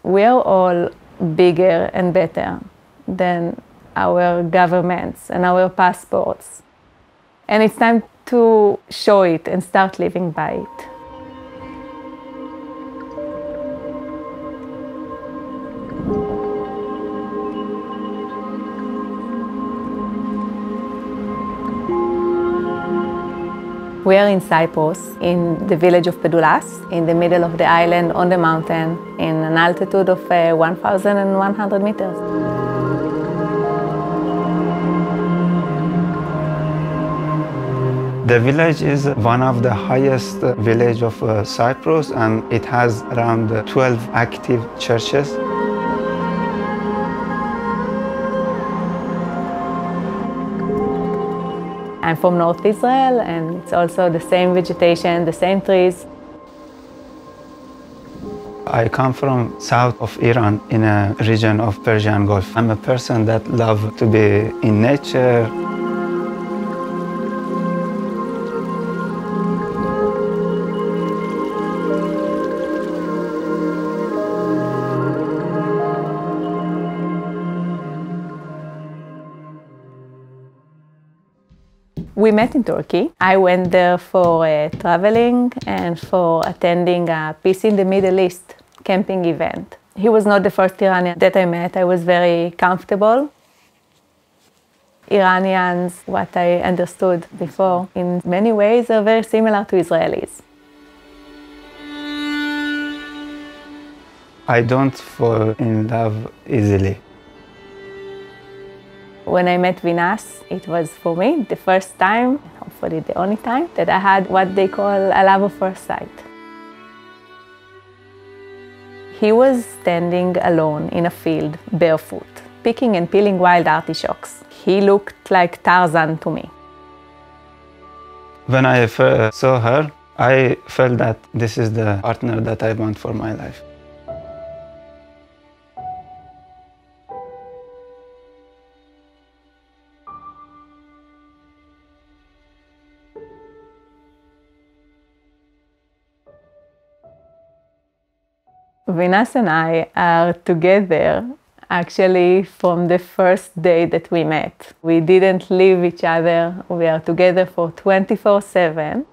We are all bigger and better than our governments and our passports. And it's time to show it and start living by it. We are in Cyprus, in the village of Pedulas, in the middle of the island on the mountain, in an altitude of 1,100 meters. The village is one of the highest villages of Cyprus, and it has around 12 active churches. I'm from North Israel, and it's also the same vegetation, the same trees. I come from south of Iran, in a region of Persian Gulf. I'm a person that loves to be in nature. We met in Turkey. I went there for traveling and for attending a Peace in the Middle East camping event. He was not the first Iranian that I met. I was very comfortable. Iranians, what I understood before, in many ways are very similar to Israelis. I don't fall in love easily. When I met Vinas, it was for me the first time, hopefully the only time, that I had what they call a love at first sight. He was standing alone in a field, barefoot, picking and peeling wild artichokes. He looked like Tarzan to me. When I first saw her, I felt that this is the partner that I want for my life. Vinas and I are together actually from the first day that we met. We didn't leave each other. We are together for 24/7.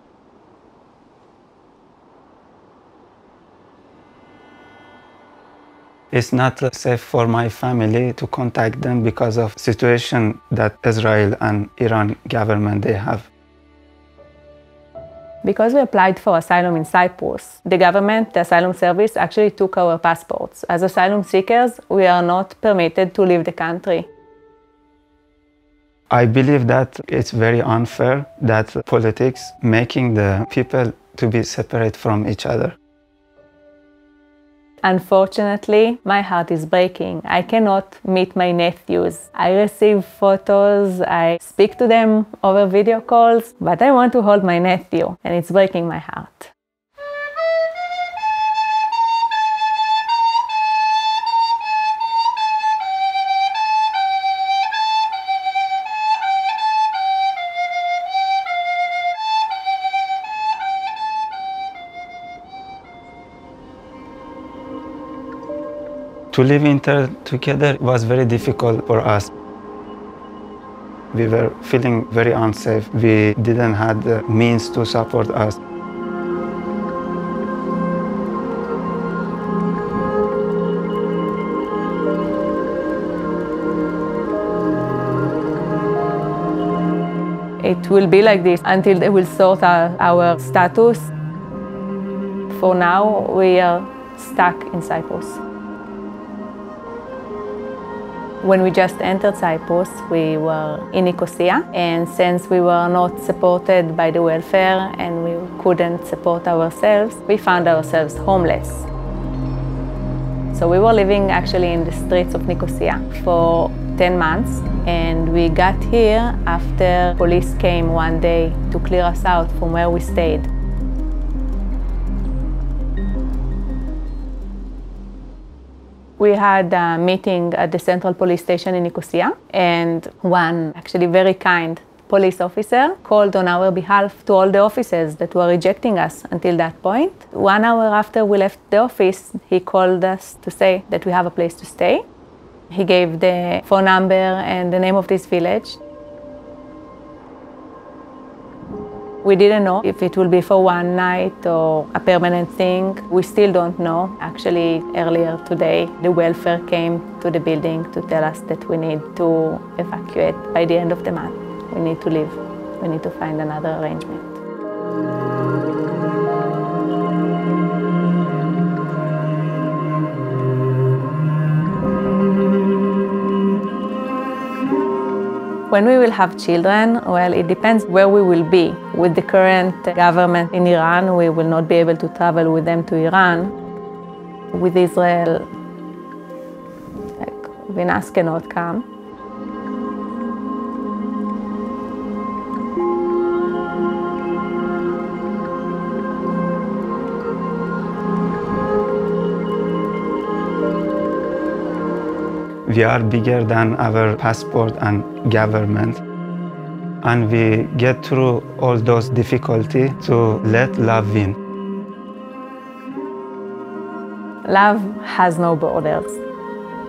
It's not safe for my family to contact them because of situation that Israel and Iran government they have. Because we applied for asylum in Cyprus, the government, the asylum service, actually took our passports. As asylum seekers, we are not permitted to leave the country. I believe that it's very unfair that politics making the people to be separate from each other. Unfortunately, my heart is breaking. I cannot meet my nephews. I receive photos, I speak to them over video calls, but I want to hold my nephew, and it's breaking my heart. To live together was very difficult for us. We were feeling very unsafe. We didn't have the means to support us. It will be like this until they will sort out our status. For now, we are stuck in Cyprus. When we just entered Cyprus, we were in Nicosia, and since we were not supported by the welfare and we couldn't support ourselves, we found ourselves homeless. So we were living actually in the streets of Nicosia for 10 months, and we got here after police came one day to clear us out from where we stayed. We had a meeting at the central police station in Nicosia, and one actually very kind police officer called on our behalf to all the officers that were rejecting us until that point. 1 hour after we left the office, he called us to say that we have a place to stay. He gave the phone number and the name of this village. We didn't know if it will be for one night or a permanent thing. We still don't know. Actually, earlier today, the welfare came to the building to tell us that we need to evacuate by the end of the month. We need to leave. We need to find another arrangement. When we will have children, well, it depends where we will be. With the current government in Iran, we will not be able to travel with them to Iran. With Israel, Vinas cannot come. We are bigger than our passport and government. And we get through all those difficulties to let love win. Love has no borders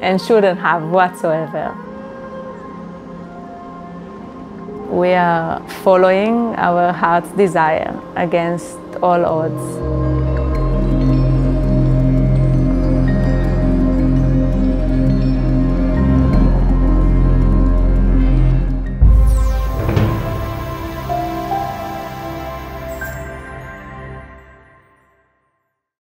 and shouldn't have whatsoever. We are following our heart's desire against all odds.